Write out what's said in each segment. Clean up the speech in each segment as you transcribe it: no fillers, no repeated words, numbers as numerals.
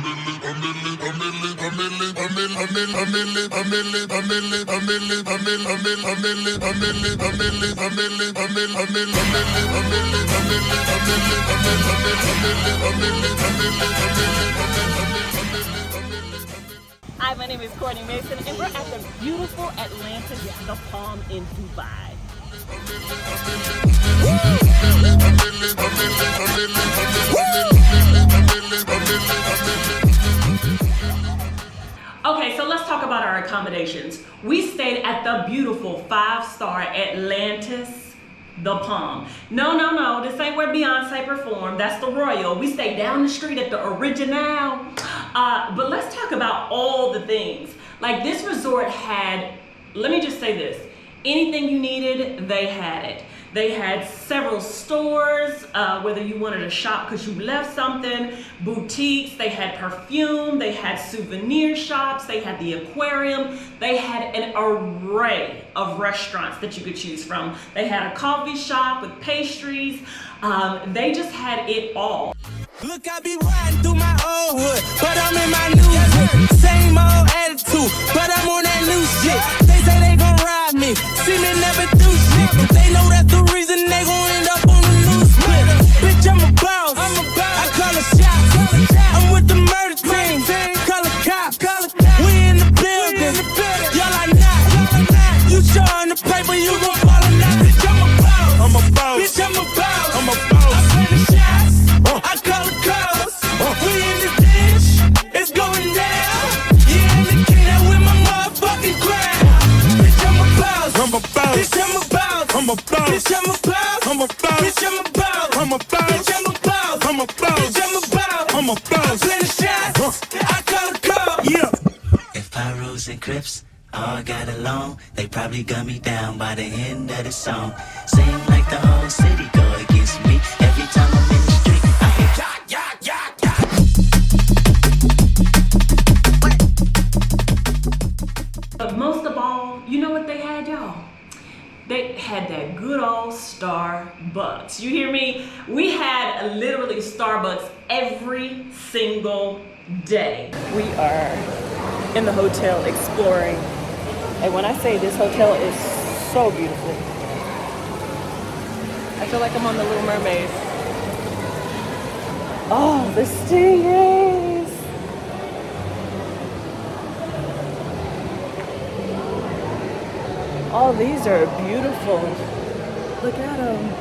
Hi, my name is Courtney Mason, and we're at the beautiful Atlantis, the Palm in Dubai. Okay, so let's talk about our accommodations. We stayed at the beautiful 5-star Atlantis, the Palm. No, this ain't where Beyonce performed. That's the Royal. We stayed down the street at the Original. But let's talk about all the things. Like, this resort had, let me just say this, anything you needed, they had it. They had several stores, whether you wanted to shop because you left something, boutiques, they had perfume, they had souvenir shops, they had the aquarium, they had an array of restaurants that you could choose from. They had a coffee shop with pastries. They just had it all. Look, I be riding through my old hood, but I'm in my new hood. Same old attitude, but I'm on that new shit. They say they gon' ride me, see me never do shit. They know that's the reason they gon' end up on the news split. Bitch, I'm a boss, I call a shot. I'm with the murder team, call a cop. We in the building, y'all are not. You showing the paper, you gon' fall or not. Bitch, I'm a boss, bitch, I'm a boss. I play the shots, I call the calls. We in the ditch, it's going down. Yeah, in the kid with my motherfucking crowd. Bitch, I'm a boss, bitch, I'm a boss. Bitch, I'm a boss, bitch, I'm a boss. Bitch, I'm a boss, bitch, I'm a boss. I play the shots, I call the calls. Yeah. If Pyros and Crips all got along, they probably gun me down by the end of the song. Seem like the whole city go against me every time I'm in the street. I hear But most of all, you know what they had, y'all? They had that good old Starbucks. You hear me? We had literally Starbucks every single day. We are in the hotel exploring. And when I say this hotel is so beautiful, I feel like I'm on the Little Mermaid. Oh, the stingrays. Oh, these are beautiful. Look at them.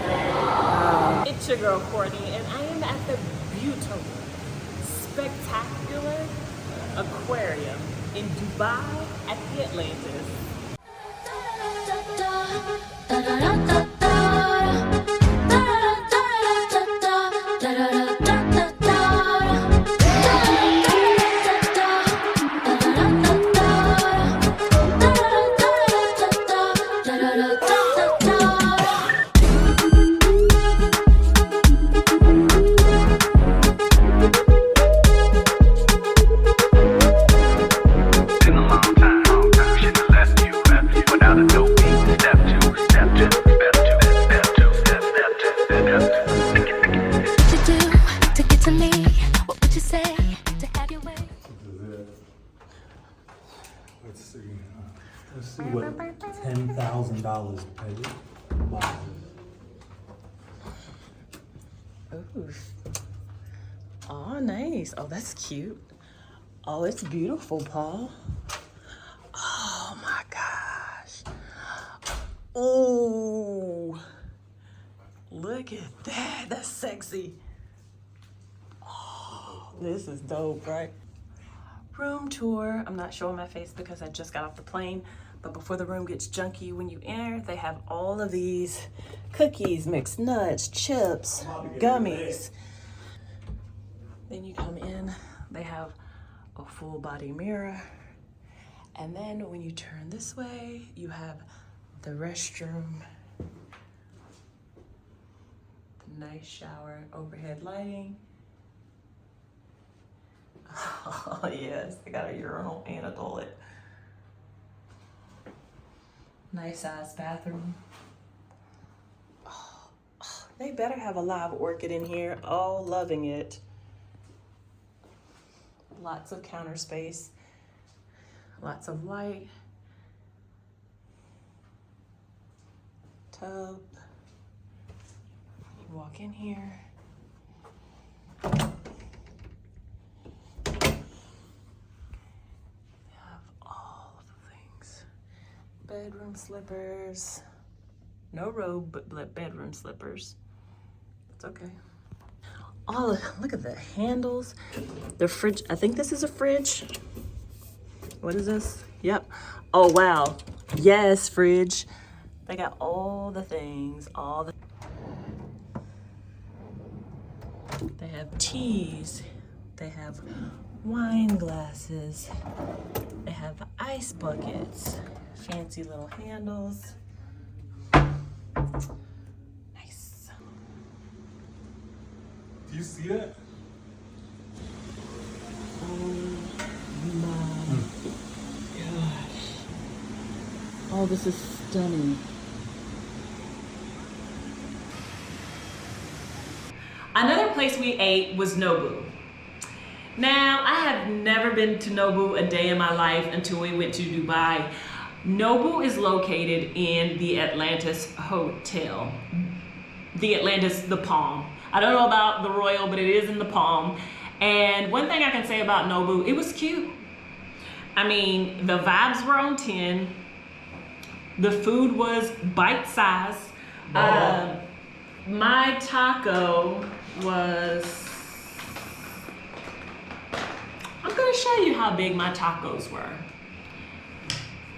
Wow. It's your girl Courtney, and I am at the beautiful, spectacular aquarium in Dubai at the Atlantis. Let's see what $10,000 paid. Wow. Ooh. Oh, nice. Oh, that's cute. Oh, it's beautiful, Paul. Oh my gosh. Oh, look at that. That's sexy. Oh, this is dope, right? Room tour. I'm not showing my face because I just got off the plane, but before the room gets junky, when you enter, they have all of these cookies, mixed nuts, chips, gummies. Then you come in, they have a full body mirror. And then when you turn this way, you have the restroom, the nice shower, overhead lighting. Oh yes, they got a urinal and a toilet. Nice size bathroom. Oh, They better have a live orchid in here. Oh, loving it. Lots of counter space. Lots of light. Tub. You walk in here. They have all of the things. Bedroom slippers. No robe, but bedroom slippers. It's okay. Oh, look at the handles. The fridge, I think this is a fridge. What is this? Yep. Oh, wow. Yes, fridge. They got all the things, They have teas. They have wine glasses. They have ice buckets. Fancy little handles. Nice. Do you see that? Oh my gosh. Oh, this is stunning. Another place we ate was Nobu. Now, I have never been to Nobu a day in my life until we went to Dubai. Nobu is located in the Atlantis Hotel. The Atlantis, the Palm. I don't know about the Royal, but it is in the Palm. And one thing I can say about Nobu, it was cute. I mean, the vibes were on 10. The food was bite-sized. My taco was, I'm gonna show you how big my tacos were.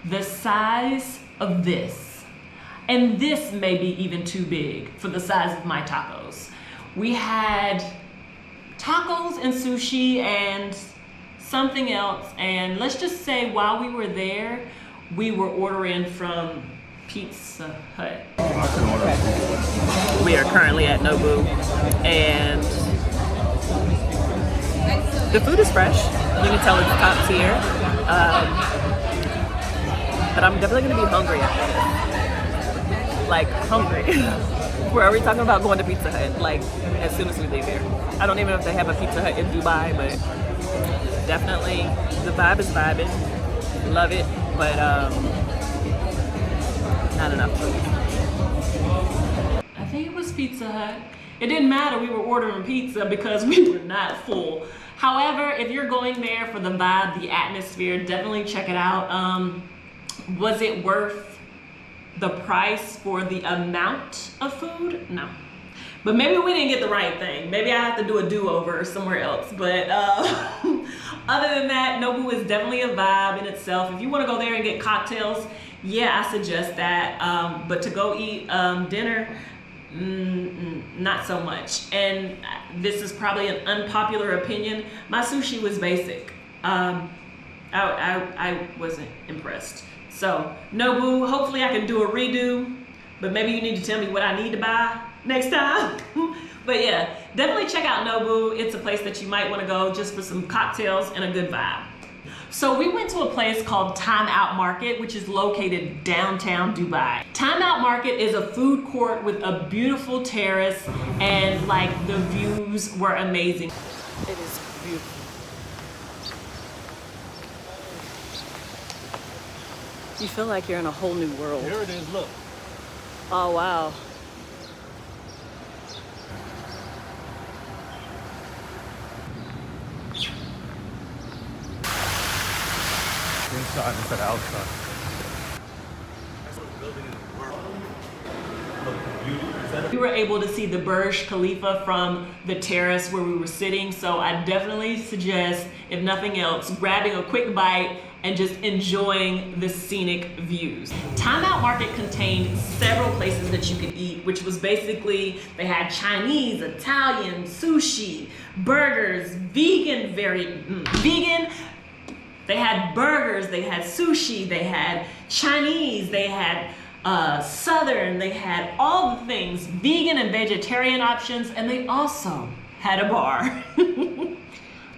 The size of this. And this may be even too big for the size of my tacos. We had tacos and sushi and something else. And let's just say while we were there, we were ordering from Pizza Hut. We are currently at Nobu and the food is fresh. You can tell it's top tier. But I'm definitely gonna be hungry after this. Like, hungry. Where are we talking about going to Pizza Hut? Like, as soon as we leave here. I don't even know if they have a Pizza Hut in Dubai, but definitely the vibe is vibing. Love it, but not enough food. I think it was Pizza Hut. It didn't matter, we were ordering pizza because we were not full. However, if you're going there for the vibe, the atmosphere, definitely check it out. Was it worth the price for the amount of food? No. But maybe we didn't get the right thing. Maybe I have to do a do-over somewhere else. But other than that, Nobu is definitely a vibe in itself. If you want to go there and get cocktails, yeah, I suggest that. But to go eat dinner, not so much. And this is probably an unpopular opinion. My sushi was basic. I wasn't impressed. So Nobu, hopefully I can do a redo, but maybe you need to tell me what I need to buy next time. But yeah, definitely check out Nobu. It's a place that you might want to go just for some cocktails and a good vibe. So we went to a place called Time Out Market, which is located downtown Dubai. Time Out Market is a food court with a beautiful terrace, and like the views were amazing. It is beautiful. You feel like you're in a whole new world. There it is, look. Oh, wow. Inside instead of outside. We were able to see the Burj Khalifa from the terrace where we were sitting, so I definitely suggest, if nothing else, grabbing a quick bite and just enjoying the scenic views. Time Out Market contained several places that you could eat, which was basically, they had Chinese, Italian, sushi, burgers, vegan, vegan. They had burgers, they had sushi, they had Chinese, they had Southern, they had all the things, vegan and vegetarian options, and they also had a bar.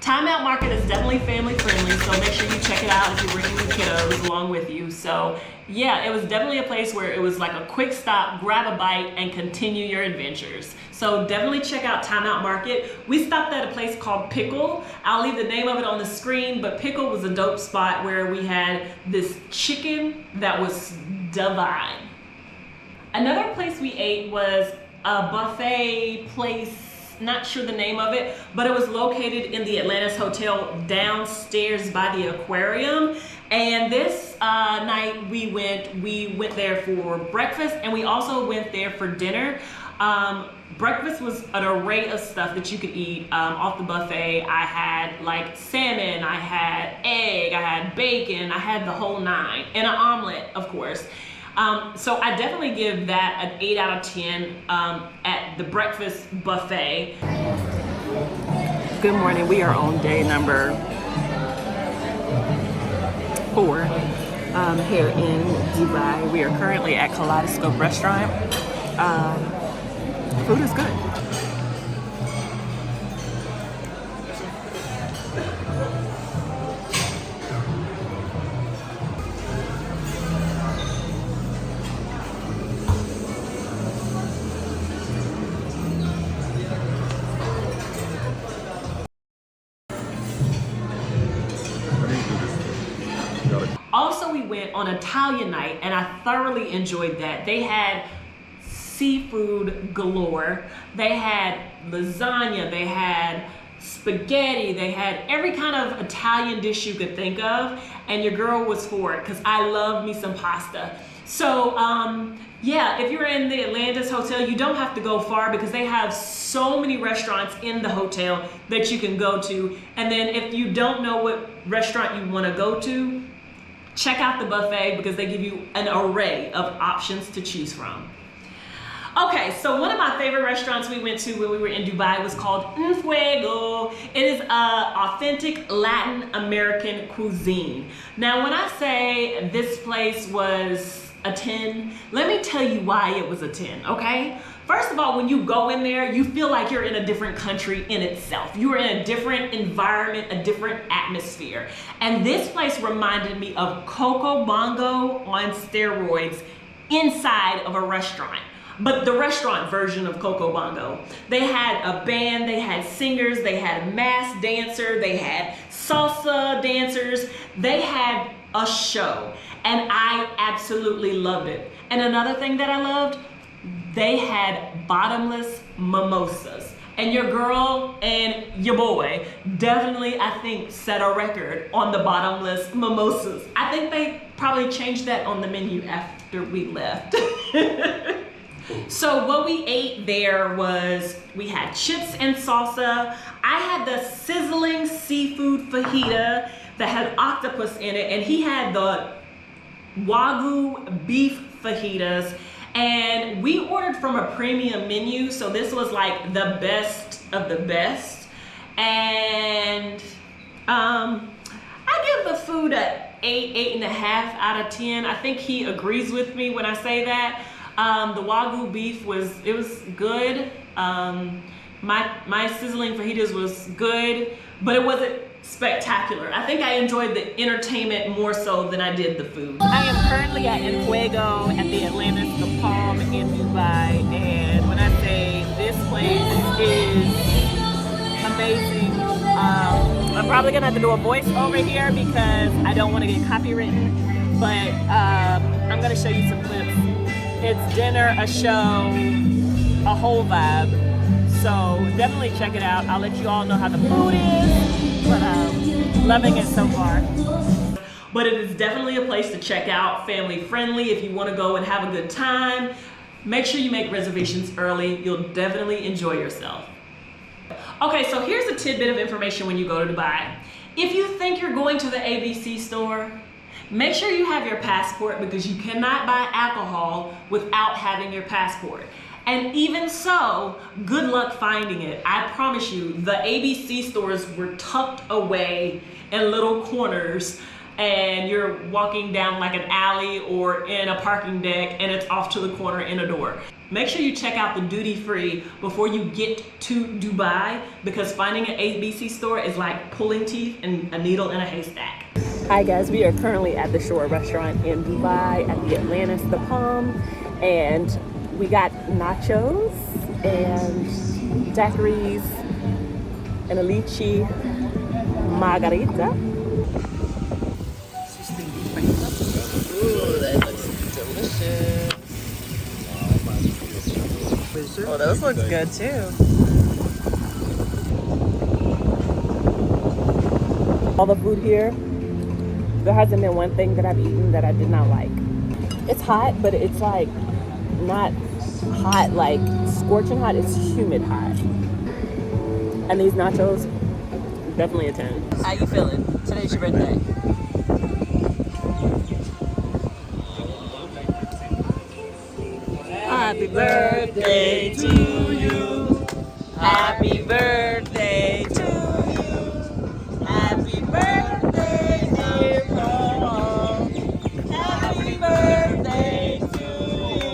Time Out Market is definitely family friendly, so make sure you check it out if you're bringing your kiddos along with you. So yeah, it was definitely a place where it was like a quick stop, grab a bite, and continue your adventures. So definitely check out Time Out Market. We stopped at a place called Pickle. I'll leave the name of it on the screen, but Pickle was a dope spot where we had this chicken that was divine. Another place we ate was a buffet place, not sure the name of it, but it was located in the Atlantis Hotel downstairs by the aquarium. And this night we went there for breakfast, and we also went there for dinner. Breakfast was an array of stuff that you could eat off the buffet. I had like salmon, I had egg, I had bacon, I had the whole nine, and an omelet, of course. So I definitely give that an 8 out of 10 at the breakfast buffet. Good morning, we are on day number 4 here in Dubai. We are currently at Kaleidoscope Restaurant. Food is good. Also, we went on Italian night, and I thoroughly enjoyed that. They had seafood galore. They had lasagna, they had spaghetti, they had every kind of Italian dish you could think of, and your girl was for it because I love me some pasta. So yeah, if you're in the Atlantis Hotel, you don't have to go far because they have so many restaurants in the hotel that you can go to. And then if you don't know what restaurant you want to go to, check out the buffet because they give you an array of options to choose from. Okay, so one of my favorite restaurants we went to when we were in Dubai was called Fuego. It is authentic Latin American cuisine. Now, when I say this place was a 10, let me tell you why it was a 10, okay? First of all, when you go in there, you feel like you're in a different country in itself. You are in a different environment, a different atmosphere. And this place reminded me of Coco Bongo on steroids inside of a restaurant. But the restaurant version of Coco Bongo. They had a band, they had singers, they had a mass dancer, they had salsa dancers, they had a show. And I absolutely loved it. And another thing that I loved, they had bottomless mimosas. And your girl and your boy definitely, I think, set a record on the bottomless mimosas. I think they probably changed that on the menu after we left. So what we ate there was, we had chips and salsa. I had the sizzling seafood fajita that had octopus in it, and he had the Wagyu beef fajitas. And we ordered from a premium menu, so this was like the best of the best. And I give the food a 8.5 out of 10. I think he agrees with me when I say that. The Wagyu beef was good. My sizzling fajitas was good, but it wasn't spectacular. I think I enjoyed the entertainment more so than I did the food. I am currently at Fuego at the Atlantis, the Palm in Dubai, and when I say this place is amazing, I'm probably gonna have to do a voice over here because I don't want to get copywritten, but I'm gonna show you some clips. It's dinner, a show, a whole vibe. So definitely check it out. I'll let you all know how the food is, but loving it so far. But it is definitely a place to check out, family friendly. If you want to go and have a good time, make sure you make reservations early. You'll definitely enjoy yourself. Okay, so here's a tidbit of information when you go to Dubai. If you think you're going to the ABC store, make sure you have your passport because you cannot buy alcohol without having your passport. And even so, good luck finding it. I promise you, the ABC stores were tucked away in little corners. and you're walking down like an alley or in a parking deck and it's off to the corner in a door. Make sure you check out the duty free before you get to Dubai, because finding an ABC store is like pulling teeth and a needle in a haystack. Hi guys, we are currently at the Shore restaurant in Dubai at the Atlantis The Palm, and we got nachos and daiquiris and a lychee margarita. Ooh, that looks delicious. Oh, those look good too. All the food here, there hasn't been one thing that I've eaten that I did not like. It's hot, but it's like not hot like scorching hot, it's humid hot. And these nachos, definitely a 10. How you feeling? Today's your birthday. Happy birthday to you. Happy birthday to you. Happy birthday, dear Paul. Happy birthday to you.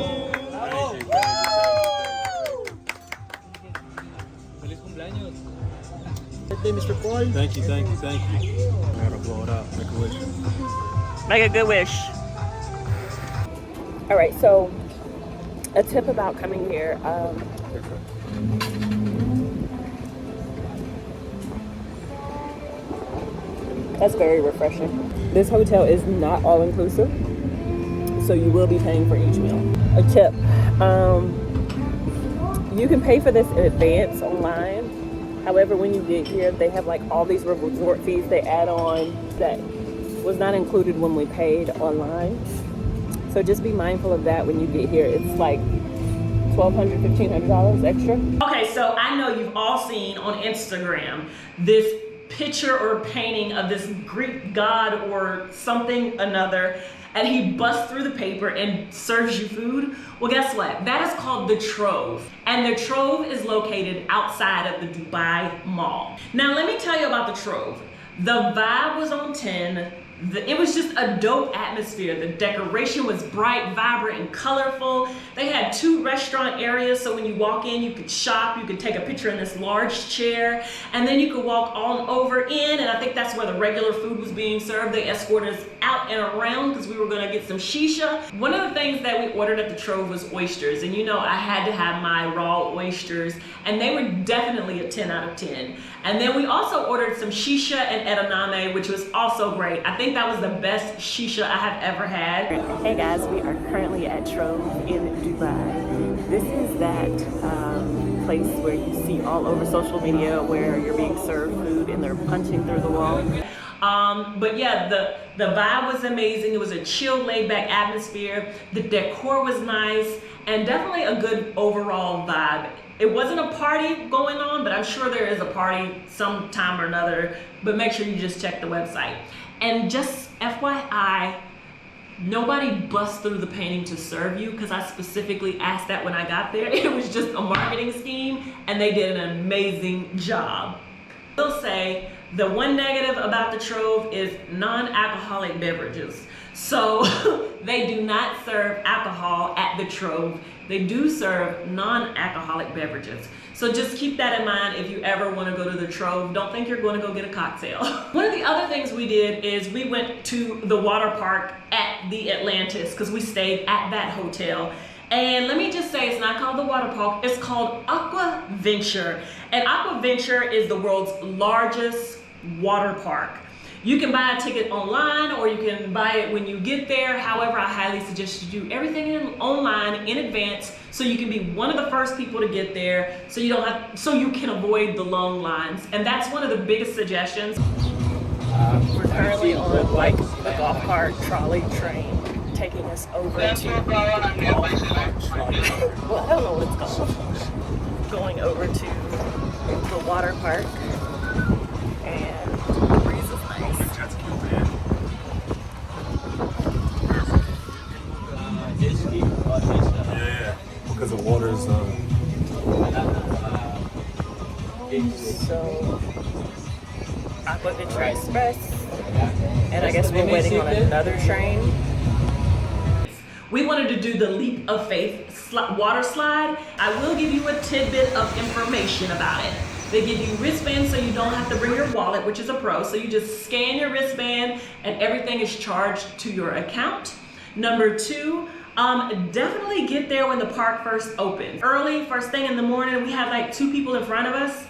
Feliz cumpleaños. Birthday, Mr. Paul. Thank you. I gotta blow it up. Make a wish. Make a good wish. All right, so a tip about coming here. That's very refreshing. This hotel is not all inclusive, so you will be paying for each meal. A tip, you can pay for this in advance online. However, when you get here, they have like all these resort fees they add on that was not included when we paid online. So just be mindful of that when you get here. It's like $1,200, $1,500 extra. Okay, so I know you've all seen on Instagram this picture or painting of this Greek god or something another, and he busts through the paper and serves you food. Well, guess what? That is called the Trove, and the Trove is located outside of the Dubai Mall. Now, let me tell you about the Trove. The vibe was on 10. It was just a dope atmosphere. The decoration was bright, vibrant, and colorful. They had 2 restaurant areas, so when you walk in, you could shop, you could take a picture in this large chair, and then you could walk on over in, and I think that's where the regular food was being served. They escorted us out and around because we were gonna get some shisha. One of the things that we ordered at the Trove was oysters, and you know I had to have my raw oysters, and they were definitely a 10 out of 10. And then we also ordered some shisha and edamame, which was also great. I think that was the best shisha I have ever had. Hey guys, we are currently at Trove in Dubai. This is that place where you see all over social media where you're being served food and they're punching through the wall. But yeah, the vibe was amazing. It was a chill, laid back atmosphere. The decor was nice and definitely a good overall vibe. It wasn't a party going on, but I'm sure there is a party sometime or another, but make sure you just check the website. And just FYI, nobody busts through the painting to serve you, because I specifically asked that when I got there. It was just a marketing scheme, and they did an amazing job. I will say, the one negative about the Trove is non-alcoholic beverages. So they do not serve alcohol at the Trove. They do serve non-alcoholic beverages. So just keep that in mind if you ever want to go to the Trove. Don't think you're going to go get a cocktail. One of the other things we did is we went to the water park at the Atlantis, because we stayed at that hotel. And let me just say, it's not called the water park, it's called Aquaventure. And Aquaventure is the world's largest water park. You can buy a ticket online or you can buy it when you get there. However, I highly suggest you do everything online in advance so you can be one of the first people to get there, so you can avoid the long lines. And that's one of the biggest suggestions. We're currently on like the golf cart trolley train taking us over to the golf cart. Well, I don't know what it's called. Going over to the water park, and the breeze is nice. Yeah, because the water is. So Aquaventure Express, and I guess we're waiting on another train. We wanted to do the Leap of Faith water slide. I will give you a tidbit of information about it. They give you wristbands so you don't have to bring your wallet, which is a pro. So you just scan your wristband and everything is charged to your account. Number two, definitely get there when the park first opens. Early, first thing in the morning, we had like 2 people in front of us,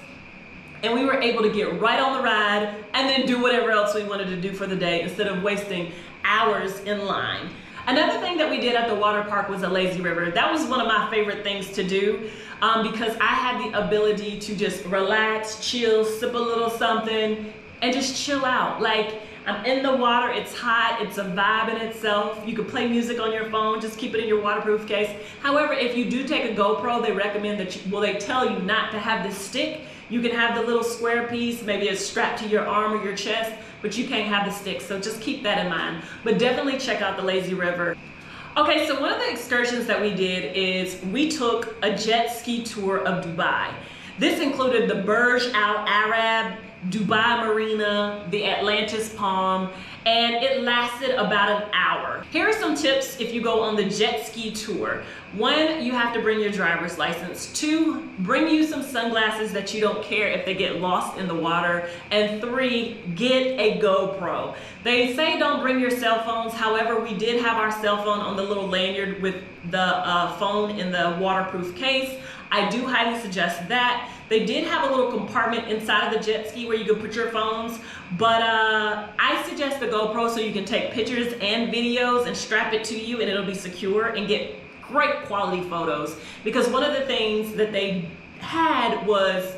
and we were able to get right on the ride and then do whatever else we wanted to do for the day instead of wasting hours in line. Another thing that we did at the water park was a lazy river. That was one of my favorite things to do because I had the ability to just relax, chill, sip a little something, and just chill out. Like, I'm in the water, it's hot, it's a vibe in itself. You can play music on your phone, just keep it in your waterproof case. However, if you do take a GoPro, they recommend that they tell you not to have the stick. You can have the little square piece, maybe it's strapped to your arm or your chest, but you can't have the stick, so just keep that in mind. But definitely check out the lazy river. Okay, so one of the excursions that we did is we took a jet ski tour of Dubai. This included the Burj Al Arab, Dubai Marina, the Atlantis Palm, and it lasted about an hour. Here are some tips if you go on the jet ski tour. 1, you have to bring your driver's license. 2, bring you some sunglasses that you don't care if they get lost in the water. And 3, get a GoPro. They say don't bring your cell phones. However, we did have our cell phone on the little lanyard with the phone in the waterproof case. I do highly suggest that. They did have a little compartment inside of the jet ski where you could put your phones, but I suggest the GoPro so you can take pictures and videos and strap it to you and it'll be secure and get great quality photos. Because one of the things that they had was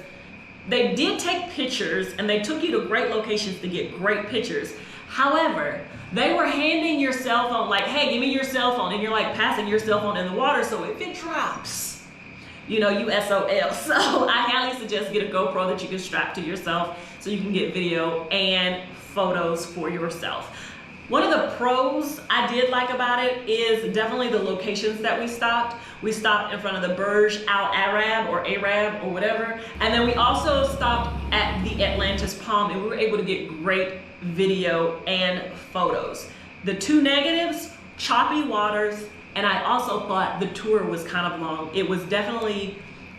they did take pictures and they took you to great locations to get great pictures. However, they were handing your cell phone like, hey, give me your cell phone, and you're like passing your cell phone in the water, so if it drops, you know, you SOL. So I highly suggest get a GoPro that you can strap to yourself so you can get video and photos for yourself. One of the pros I did like about it is definitely the locations that we stopped. We stopped in front of the Burj Al Arab or Arab or whatever. And then we also stopped at the Atlantis Palm and we were able to get great video and photos. The 2 negatives, choppy waters, and I also thought the tour was kind of long. It was definitely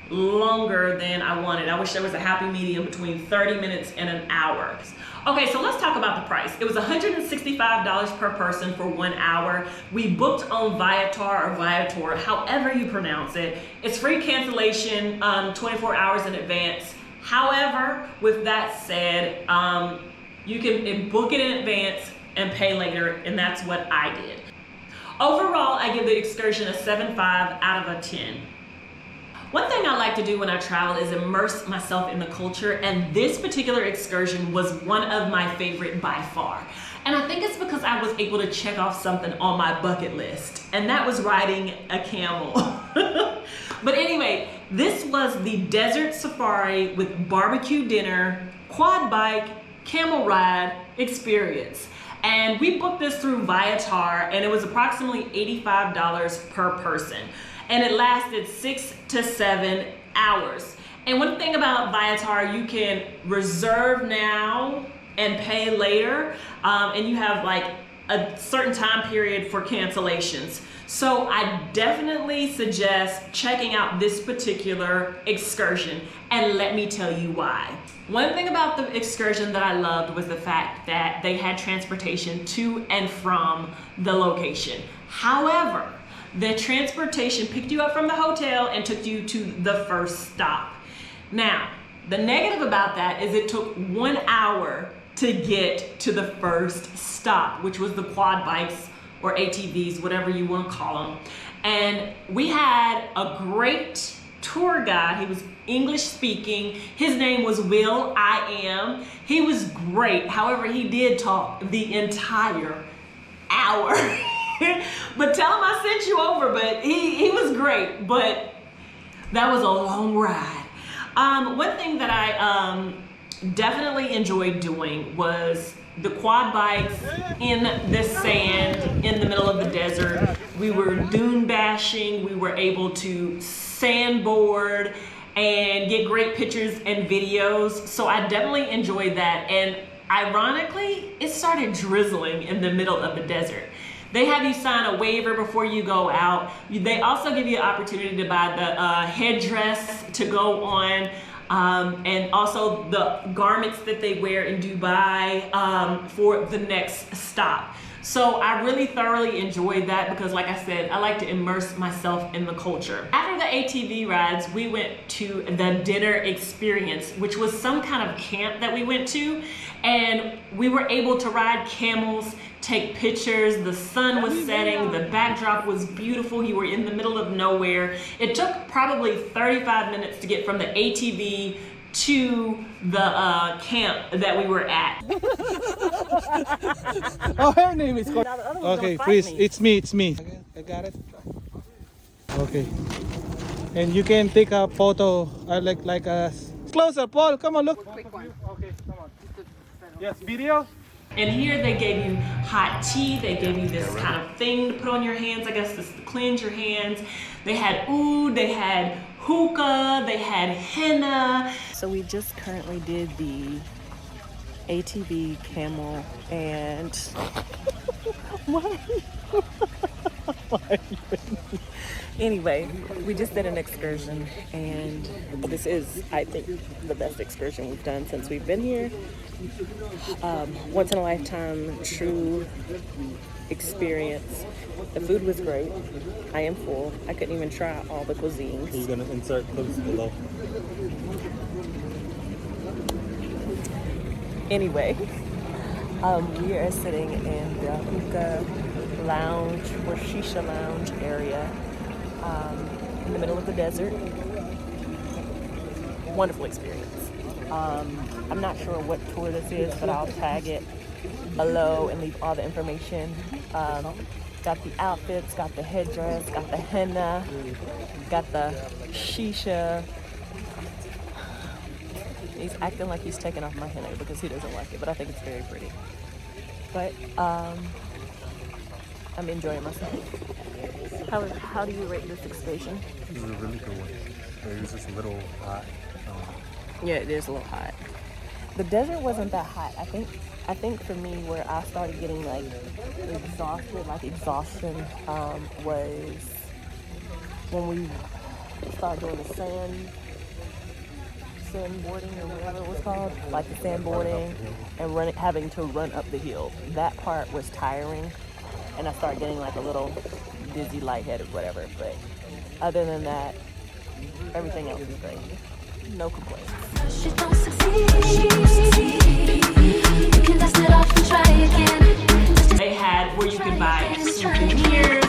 longer than I wanted. I wish there was a happy medium between 30 minutes and an hour. Okay, so let's talk about the price. It was $165 per person for 1 hour. We booked on Viator or Viator, however you pronounce it. It's free cancellation 24 hours in advance. However, with that said, you can book it in advance and pay later, and that's what I did. Overall, I give the excursion a 7.5 out of a 10. One thing I like to do when I travel is immerse myself in the culture, and this particular excursion was one of my favorite by far. And I think it's because I was able to check off something on my bucket list, and that was riding a camel. But anyway, this was the desert safari with barbecue dinner, quad bike, camel ride experience. And we booked this through Viator, and it was approximately $85 per person. And it lasted 6 to 7 hours. And one thing about Viator, you can reserve now and pay later, and you have like a certain time period for cancellations. So I definitely suggest checking out this particular excursion, and let me tell you why. One thing about the excursion that I loved was the fact that they had transportation to and from the location. However, the transportation picked you up from the hotel and took you to the first stop. Now, the negative about that is it took 1 hour to get to the first stop, which was the quad bikes or ATVs, whatever you want to call them. And we had a great tour guide. He was English speaking. His name was Will I Am. He was great. However, he did talk the entire hour. But tell him I sent you over, but he was great, but that was a long ride. One thing that I definitely enjoyed doing was the quad bikes in the sand in the middle of the desert. We were dune bashing. We were able to sandboard and get great pictures and videos. So I definitely enjoyed that. And ironically, it started drizzling in the middle of the desert. They have you sign a waiver before you go out. They also give you an opportunity to buy the headdress to go on, and also the garments that they wear in Dubai for the next stop. So I really thoroughly enjoyed that because, like I said, I like to immerse myself in the culture. After the ATV rides, we went to the dinner experience, which was some kind of camp that we went to. And we were able to ride camels, take pictures. The sun was setting, the backdrop was beautiful. You were in the middle of nowhere. It took probably 35 minutes to get from the ATV to the camp that we were at. Oh, her name is. Okay, please, it's me. Okay, I got it. Okay, and you can take a photo. Like a closer, Paul. Come on, look. Okay, come on. Yes, video. And here they gave you hot tea. They gave you this kind of thing to put on your hands. I guess this to cleanse your hands. They had oud, they had hookah, they had henna. So we just currently did the ATV camel and anyway, we just did an excursion, and this is, I think, the best excursion we've done since we've been here. Once in a lifetime, true experience. The food was great. I am full. I couldn't even try all the cuisines. He's gonna insert those below. Anyway, we are sitting in the hookah lounge or shisha lounge area in the middle of the desert. Wonderful experience. I'm not sure what tour this is, but I'll tag it below and leave all the information. Got the outfits, got the headdress, got the henna, got the shisha. He's acting like he's taking off my henna because he doesn't like it, but I think it's very pretty. But I'm enjoying myself. How do you rate this excursion? This is a really good one. It was just a little hot. Yeah, it is a little hot. The desert wasn't that hot. I think for me, where I started getting like exhausted, like exhaustion, was when we started doing the sandboarding or whatever it was called, like the sandboarding and having to run up the hill. That part was tiring, and I started getting like a little dizzy, lightheaded, whatever. But other than that, everything else was great. No complaints. She don't succeed. You can dust it off and try again. They had where you could buy souvenirs.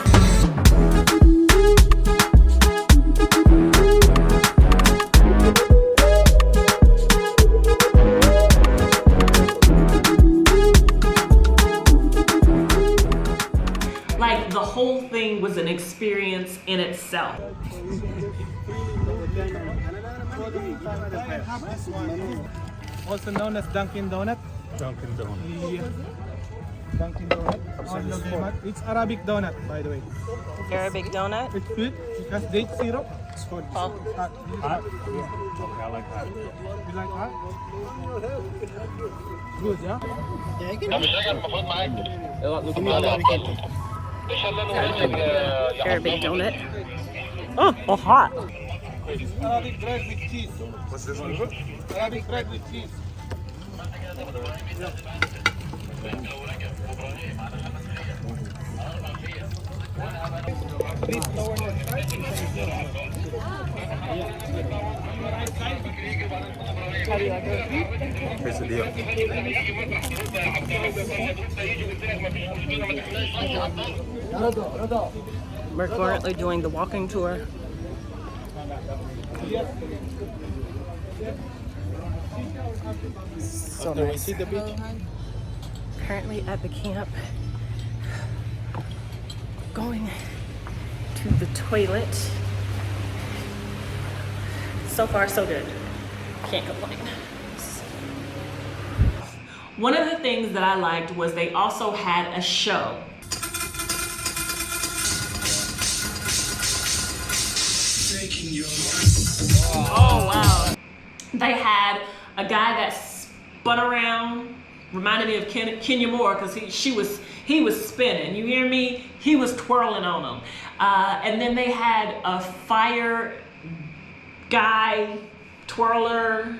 Like the whole thing was an experience in itself. Also known as Dunkin' Donut. Dunkin' Donut. Yeah. Dunkin' Donut. It's Arabic donut, by the way. Arabic donut? It's sweet. It has date syrup. It's good. Oh. Hot. Hot? Yeah. Okay, I like hot. You like hot? Good, yeah? Arabic donut. Oh, hot. Arabic bread with cheese. What's this one? Arabic bread with cheese. Please lower your price. How do you like it? Here's the deal. We're currently doing the walking tour. So nice. See the beach? Currently at the camp, going to the toilet. So far, so good. Can't complain. One of the things that I liked was they also had a show. Oh wow. They had a guy that spun around Reminded me of Kenya Moore because he was spinning. You hear me? He was twirling on them. And then they had a fire guy, twirler,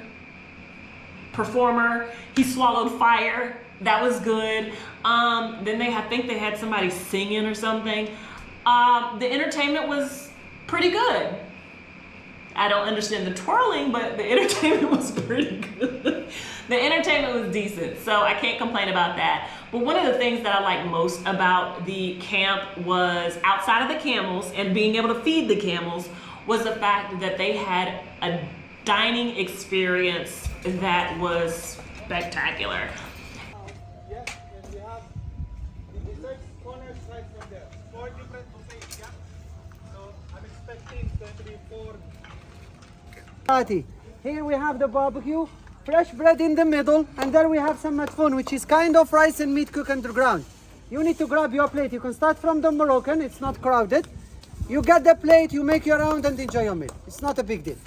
performer. He swallowed fire. That was good. Then I think they had somebody singing or something. The entertainment was pretty good. I don't understand the twirling, but the entertainment was pretty good. The entertainment was decent, so I can't complain about that. But one of the things that I liked most about the camp was, outside of the camels and being able to feed the camels, was the fact that they had a dining experience that was spectacular. Yes, and we have the dessert corner side from there. 4 different buffets, yeah? So I'm expecting it's going to be 4. Party. Here we have the barbecue, fresh bread in the middle, and there we have some matfoon, which is kind of rice and meat cooked underground. You need to grab your plate. You can start from the Moroccan, it's not crowded. You get the plate, you make your round and enjoy your meal. It's not a big deal.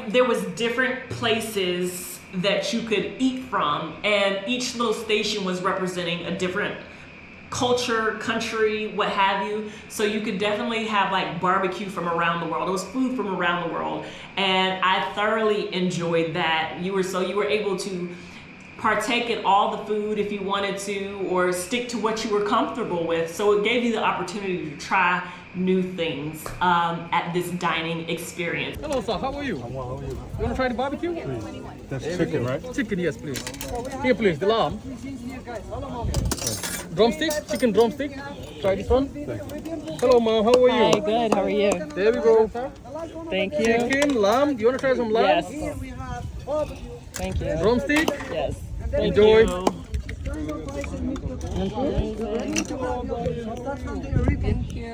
There was different places that you could eat from, and each little station was representing a different culture, country, what have you. So you could definitely have like barbecue from around the world. It was food from around the world, and I thoroughly enjoyed that. You were able to partake in all the food if you wanted to, or stick to what you were comfortable with. So it gave you the opportunity to try new things at this dining experience. Hello, sir. How are you? I'm well. How are you? You want to try the barbecue? That's chicken, right? Chicken, yes, please. Here, please. The lamb. Drumstick. Chicken drumstick. Try this one. Hello, ma'am. How are you? Hi, good. How are you? There we go. Thank you. Chicken, lamb. Do you want to try some lamb? Yes. Thank you. Drumstick. Yes. Enjoy.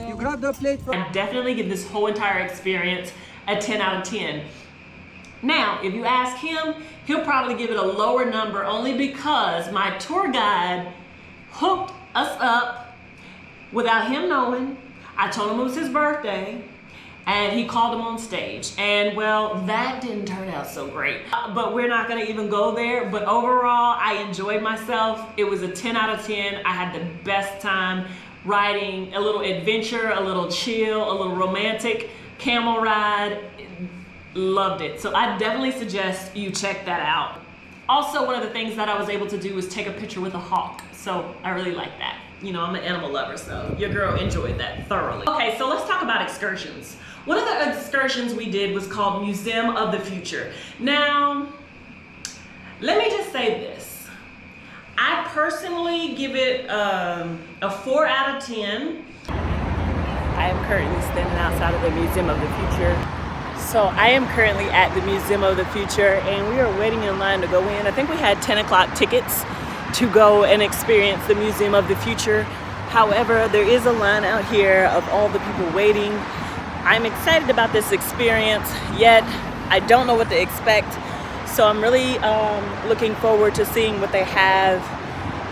You grab the plate from I definitely give this whole entire experience a 10 out of 10. Now, if you ask him, he'll probably give it a lower number, only because my tour guide hooked us up without him knowing. I told him it was his birthday, and he called him on stage. And well, that didn't turn out so great. But we're not gonna even go there. But overall, I enjoyed myself. It was a 10 out of 10. I had the best time riding a little adventure, a little chill, a little romantic camel ride. Loved it. So I definitely suggest you check that out. Also, one of the things that I was able to do was take a picture with a hawk. So I really like that. You know, I'm an animal lover, so your girl enjoyed that thoroughly. Okay, so let's talk about excursions. One of the excursions we did was called Museum of the Future. Now, let me just say this. I personally give it a 4 out of 10. I am currently standing outside of the Museum of the Future. So I am currently at the Museum of the Future, and we are waiting in line to go in. I think we had 10 o'clock tickets to go and experience the Museum of the Future. However, there is a line out here of all the people waiting. I'm excited about this experience, yet I don't know what to expect. So I'm really looking forward to seeing what they have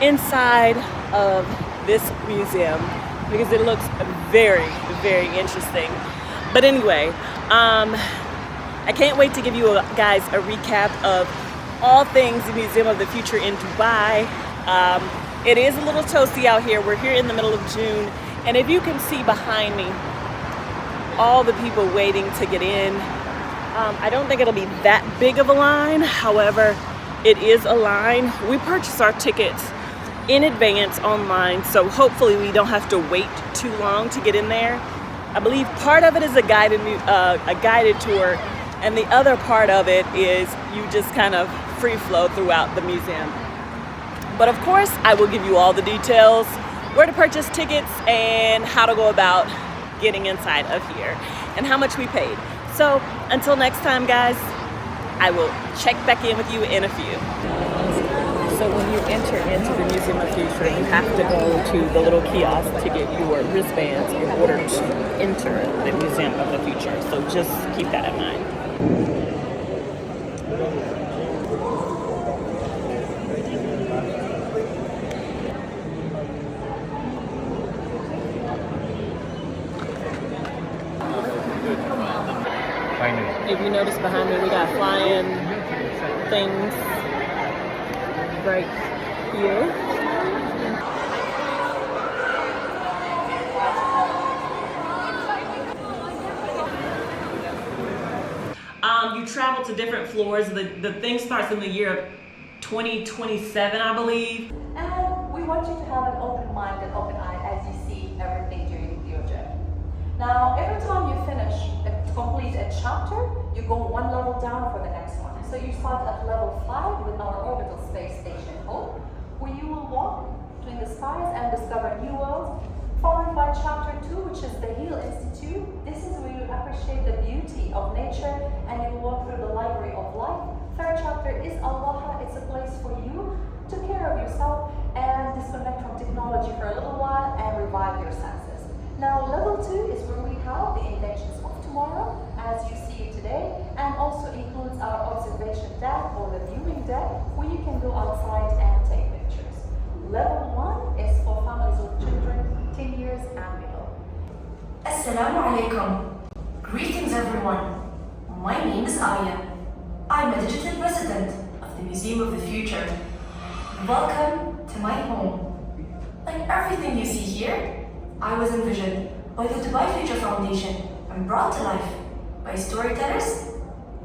inside of this museum, because it looks very, very interesting. But anyway, I can't wait to give you guys a recap of all things the Museum of the Future in Dubai. It is a little toasty out here. We're here in the middle of June, and if you can see behind me, all the people waiting to get in. I don't think it'll be that big of a line. However, it is a line. We purchased our tickets in advance online, so hopefully we don't have to wait too long to get in there. I believe part of it is a guided tour, and the other part of it is you just kind of free flow throughout the museum. But of course, I will give you all the details, where to purchase tickets, and how to go about getting inside of here, and how much we paid. So until next time, guys, I will check back in with you in a few. So when you enter into the Museum of the Future, you have to go to the little kiosk to get your wristbands in order to enter the Museum of the Future. So just keep that in mind. If you notice behind me, we got flying things. right here. You travel to different floors. The thing starts in the year of 2027, I believe. And we want you to have an open mind and open eye as you see everything during your journey. Now, every time you complete a chapter, you go one level down for the next one. So you start at level 5 with our orbital space station Hope, where you will walk between the stars and discover new worlds, followed by chapter 2, which is the Heal Institute. This is where you appreciate the beauty of nature and you walk through the library of life. Third chapter is Aloha. It's a place for you to care of yourself and disconnect from technology for a little while and revive your senses. Now, level 2 is where we have the inventions of tomorrow, as you see it today, and also includes our observation deck or the viewing deck, where you can go outside and take pictures. Level 1 is for families with children 10 years and below. Assalamu alaikum. Greetings everyone. My name is Aya. I'm a digital resident of the Museum of the Future. Welcome to my home. Like everything you see here, I was envisioned by the Dubai Future Foundation and brought to life by storytellers,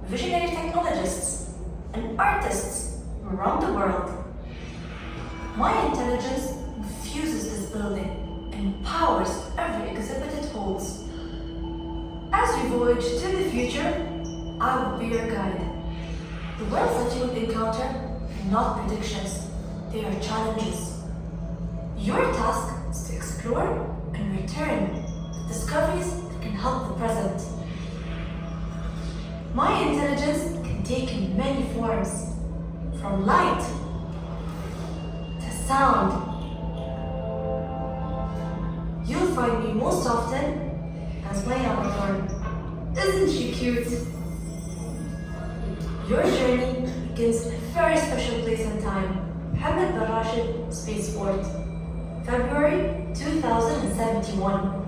visionary technologists, and artists from around the world. My intelligence infuses this building and powers every exhibit it holds. As you voyage to the future, I will be your guide. The worlds that you will encounter are not predictions, they are challenges. Your task is to explore and return with discoveries that can help the present. My intelligence can take in many forms, from light to sound. You'll find me most often as my avatar. Isn't she cute? Your journey begins in a very special place and time. Mohammed bin Rashid Spaceport, February 2071.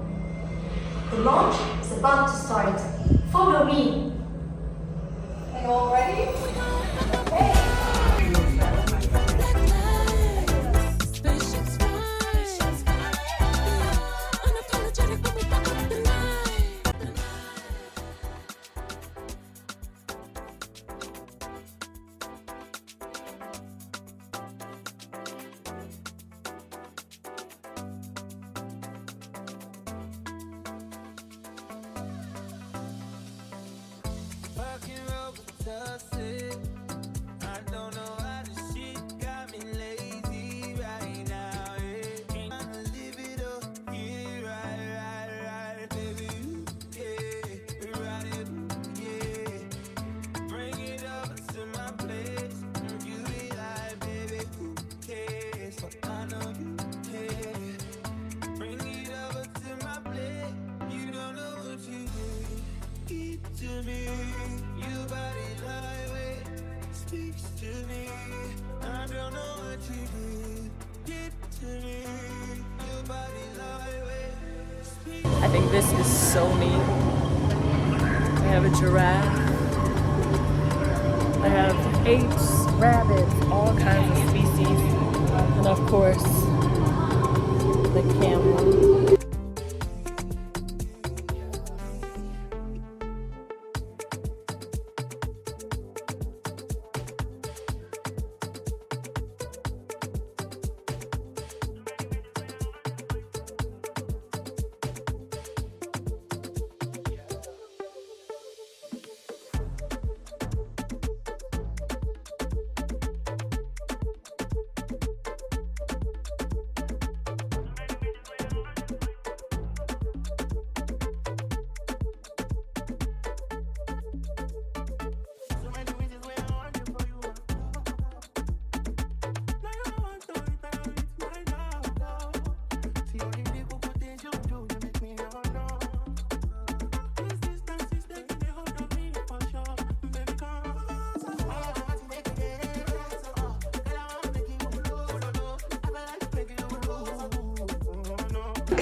The launch is about to start. Follow me. Are you all ready? Okay. I think this is so neat. They have a giraffe. They have apes, rabbits, all kinds of species. And of course, the camel.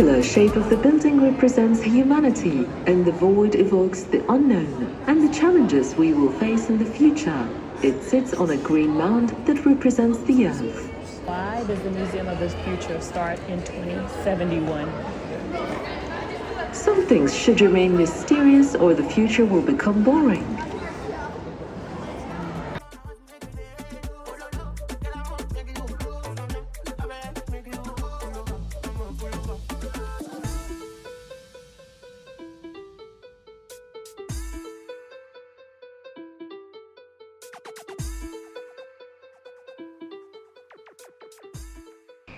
The circular shape of the building represents humanity, and the void evokes the unknown and the challenges we will face in the future. It sits on a green mound that represents the Earth. Why does the Museum of the Future start in 2071? Some things should remain mysterious or the future will become boring.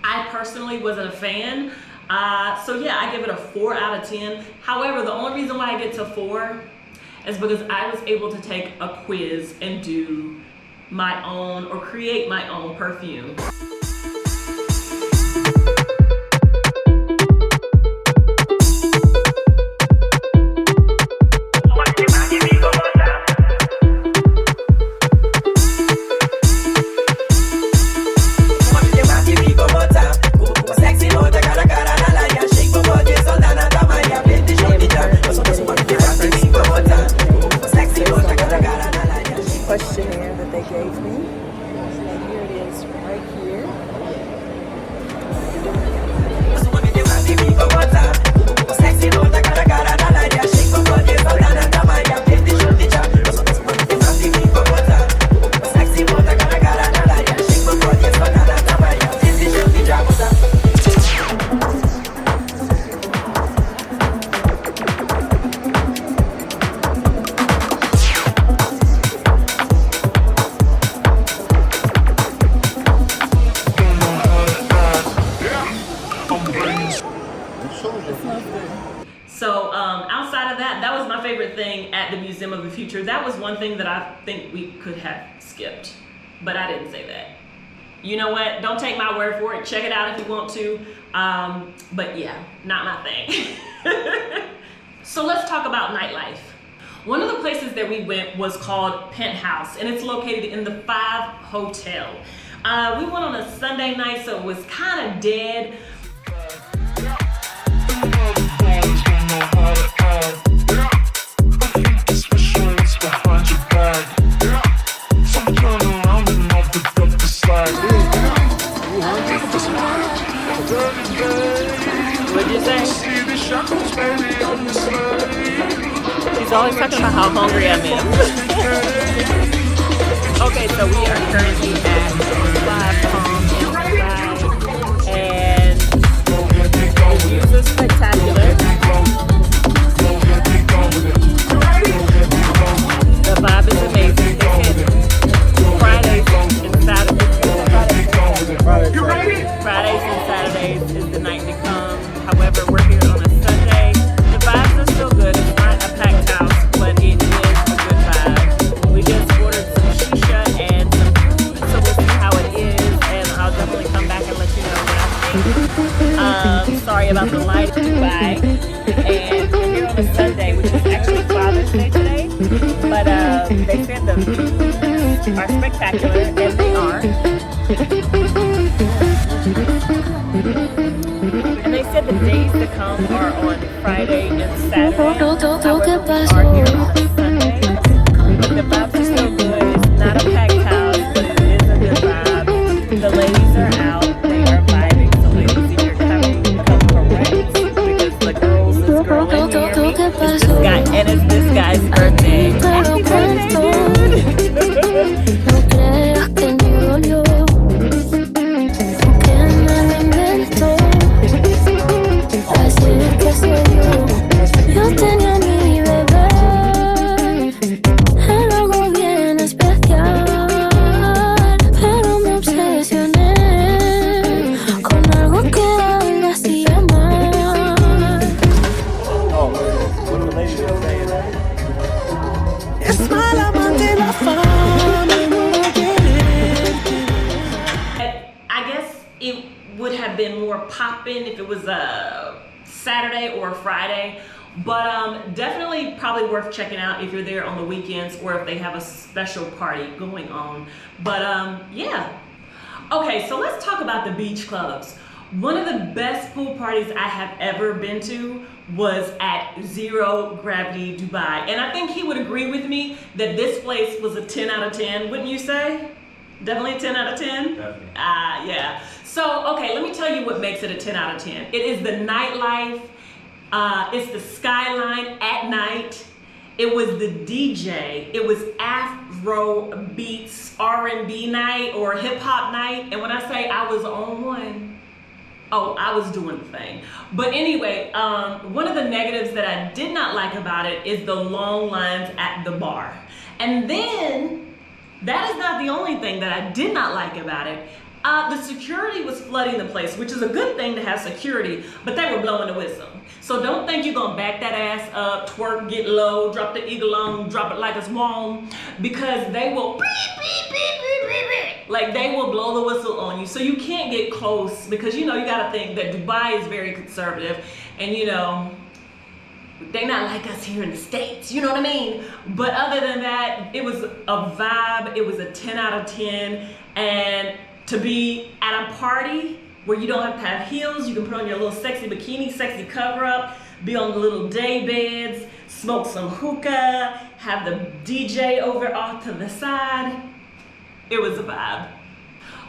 I personally wasn't a fan. So yeah, I give it a 4 out of 10. However, the only reason why I get to 4 is because I was able to take a quiz and do my own or create my own perfume. Questionnaire that they gave me. And here it is right here. So outside of that, that was my favorite thing at the Museum of the Future. That was one thing that I think we could have skipped, but I didn't say that. You know what? Don't take my word for it. Check it out if you want to. But yeah, not my thing. So let's talk about nightlife. One of the places that we went was called Penthouse, and it's located in the 5 Hotel. We went on a Sunday night, so it was kind of dead. What'd you say? She's always talking about how hungry I am. Okay, so we are currently at 5 Palms inside, and the views are spectacular. The vibe is amazing. They said Fridays and Saturdays. Fridays and Saturdays is the night to come. However, we're here on a Sunday. The vibes are still good. It's not a packed house, but it is a good vibe. We just ordered some shisha and some food, so we'll see how it is, and I'll definitely come back and let you know what I think. Sorry about the light. Bye. And we're here on a Sunday, which is actually Father's Day today, but they said the views are spectacular, and they are. And they said the days to come are on Friday and Saturday. However, we are here on a Sunday. The vibes are still good. It's not a packed house, but it is a good vibe. The ladies are out. They are vibing. So ladies, if you're coming, come correct. Because the girls, this girl in here, is this guy, and it's this guy's birthday. Happy birthday, dude! Yo tenía mi bebé en algo bien especial, pero me obsesioné con algo que él me hacía mal. Es mala amante la fama y no va a quererte. I guess it would have been more poppin' if it was a Saturday or a Friday, but definitely probably worth checking out if you're there on the weekends or if they have a special party going on. But yeah. Okay, so let's talk about the beach clubs. One of the best pool parties I have ever been to was at Zero Gravity Dubai. And I think he would agree with me that this place was a 10 out of 10, wouldn't you say? Definitely a 10 out of 10? Definitely. Yeah. So, okay, let me tell you what makes it a 10 out of 10. It is the nightlife. It's the skyline at night. It was the DJ. It was Afro beats, R&B night or hip hop night. And when I say I was on one, oh, I was doing the thing. But anyway, one of the negatives that I did not like about it is the long lines at the bar. And then, that is not the only thing that I did not like about it. The security was flooding the place, which is a good thing to have security, but they were blowing the whistle. So don't think you're gonna back that ass up, twerk, get low, drop the eagle on, drop it like a swan, because they will beep, beep, beep, beep, beep, beep. Like they will blow the whistle on you. So you can't get close because you gotta think that Dubai is very conservative and they not like us here in the States, you know what I mean? But other than that, it was a vibe, it was a 10 out of 10, and to be at a party where you don't have to have heels, you can put on your little sexy bikini, sexy cover up, be on the little day beds, smoke some hookah, have the DJ over off to the side. It was a vibe.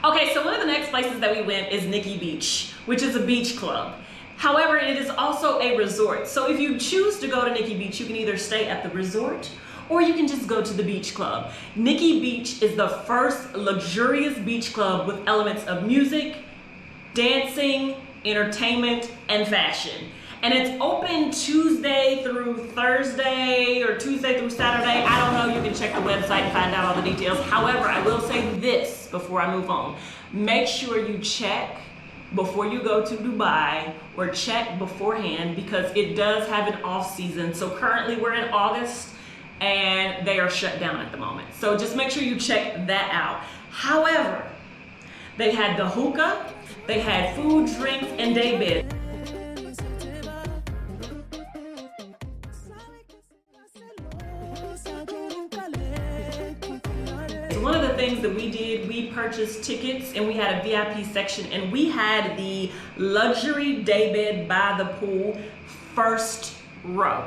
Okay, so one of the next places that we went is Nikki Beach, which is a beach club. However, it is also a resort. So if you choose to go to Nikki Beach, you can either stay at the resort or you can just go to the beach club. Nikki Beach is the first luxurious beach club with elements of music, dancing, entertainment, and fashion. And it's open Tuesday through Thursday or Tuesday through Saturday. I don't know, you can check the website and find out all the details. However, I will say this before I move on. Make sure you check before you go to Dubai or check beforehand because it does have an off season. So currently we're in August and they are shut down at the moment. So just make sure you check that out. However, they had the hookah, they had food, drinks, and day beds. One of the things that we did, we purchased tickets and we had a VIP section and we had the luxury daybed by the pool, first row.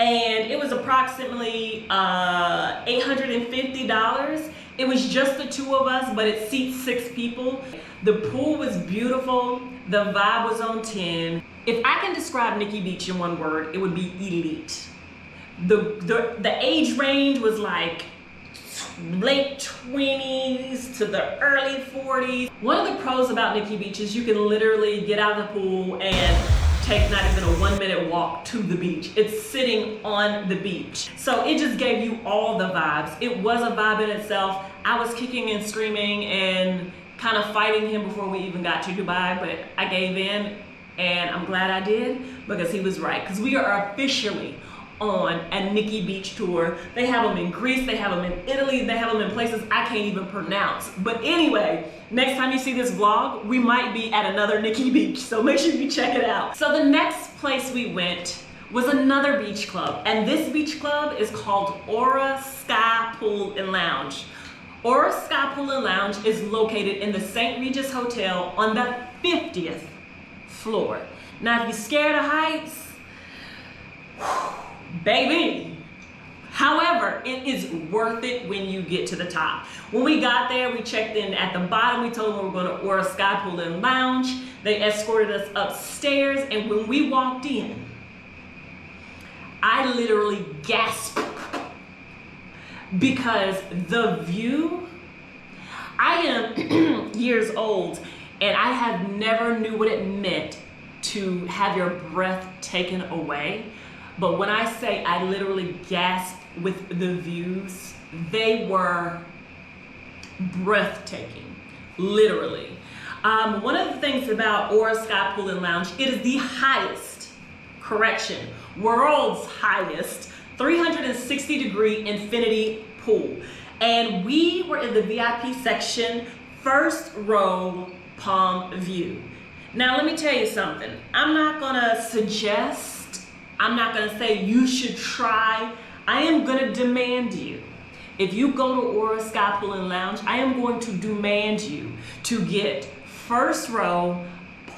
And it was approximately $850. It was just the two of us, but it seats 6 people. The pool was beautiful. The vibe was on 10. If I can describe Nikki Beach in one word, it would be elite. The age range was like late 20s to the early 40s. One of the pros about Nikki Beach is you can literally get out of the pool and take not even a 1-minute walk to the beach. It's sitting on the beach. So it just gave you all the vibes. It was a vibe in itself. I was kicking and screaming and kind of fighting him before we even got to Dubai, but I gave in and I'm glad I did because he was right. Because we are officially on a Nikki Beach tour. They have them in Greece, they have them in Italy, they have them in places I can't even pronounce. But anyway, next time you see this vlog, we might be at another Nikki Beach, so make sure you check it out. So the next place we went was another beach club, and this beach club is called Aura Sky Pool and Lounge. Aura Sky Pool and Lounge is located in the St. Regis Hotel on the 50th floor. Now if you're scared of heights, baby. However, it is worth it when you get to the top. When we got there, we checked in at the bottom. We told them we were going to Aura Sky Pool and Lounge. They escorted us upstairs, and when we walked in, I literally gasped because the view, I am years old, and I have never knew what it meant to have your breath taken away. But when I say I literally gasped with the views, they were breathtaking, literally. One of the things about Aura Sky Pool and Lounge, it is the highest, world's highest, 360-degree infinity pool. And we were in the VIP section, first row, palm view. Now let me tell you something. I'm not gonna say you should try. I am gonna demand you. If you go to Aura Sky Pool and Lounge, I am going to demand you to get first row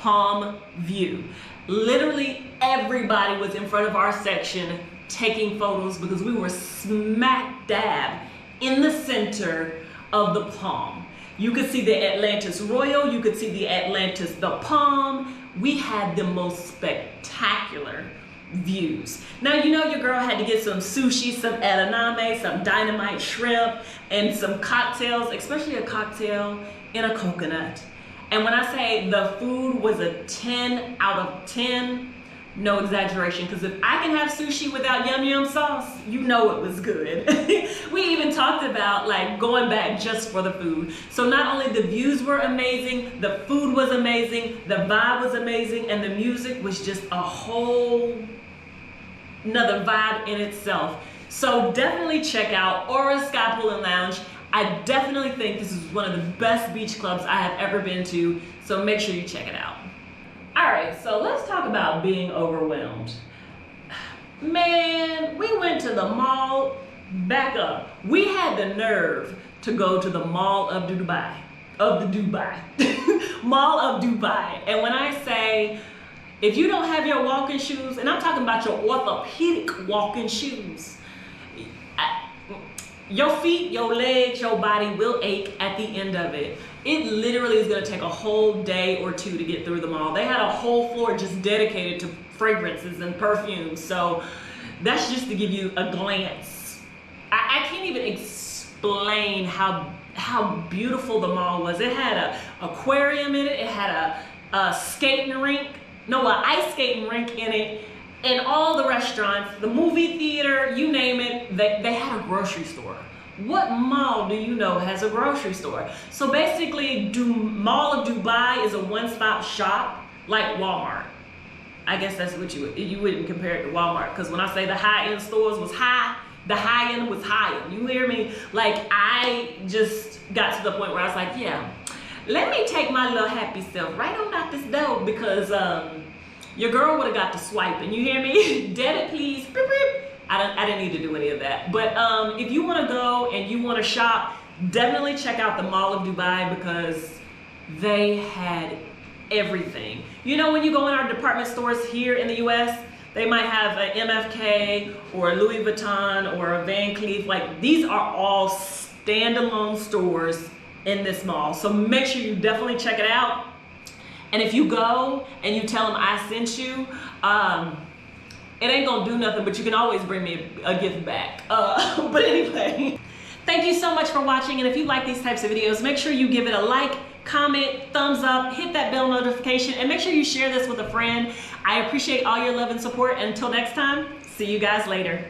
palm view. Literally everybody was in front of our section taking photos because we were smack dab in the center of the palm. You could see the Atlantis Royal, you could see the Atlantis the Palm. We had the most spectacular views. Now, you know your girl had to get some sushi, some edamame, some dynamite shrimp, and some cocktails, especially a cocktail in a coconut. And when I say the food was a 10 out of 10, no exaggeration, because if I can have sushi without yum yum sauce, you know it was good. We even talked about like going back just for the food. So not only the views were amazing, the food was amazing, the vibe was amazing, and the music was just a whole another vibe in itself. So definitely check out Aura Sky Pool and Lounge. I definitely think this is one of the best beach clubs I have ever been to, so make sure you check it out. All right, so let's talk about being overwhelmed. Man, we went to the mall, back up. We had the nerve to go to the Mall of Dubai, Mall of Dubai. And when I say, if you don't have your walking shoes, and I'm talking about your orthopedic walking shoes, your feet, your legs, your body will ache at the end of it. It literally is gonna take a whole day or two to get through the mall. They had a whole floor just dedicated to fragrances and perfumes. So that's just to give you a glance. I can't even explain how beautiful the mall was. It had an aquarium in it. It had a skating rink, an ice skating rink in it. And all the restaurants, the movie theater, you name it, they had a grocery store. What mall do you know has a grocery store? So basically, Mall of Dubai is a one-stop shop like Walmart. I guess that's what you wouldn't compare it to Walmart, because when I say the high-end stores was high, the high-end was higher. You hear me? Like, I just got to the point where I was like, yeah, let me take my little happy self right on out this door, because your girl would have got the swiping. You hear me? Debit, please. Beep, beep. I didn't need to do any of that. But if you want to go and you want to shop, definitely check out the Mall of Dubai, because they had everything. You know, when you go in our department stores here in the US, they might have an MFK or a Louis Vuitton or a Van Cleef. Like, these are all standalone stores in this mall. So make sure you definitely check it out. And if you go and you tell them I sent you, it ain't gonna do nothing, but you can always bring me a gift back. But anyway, thank you so much for watching. And if you like these types of videos, make sure you give it a like, comment, thumbs up, hit that bell notification, and make sure you share this with a friend. I appreciate all your love and support. Until next time, see you guys later.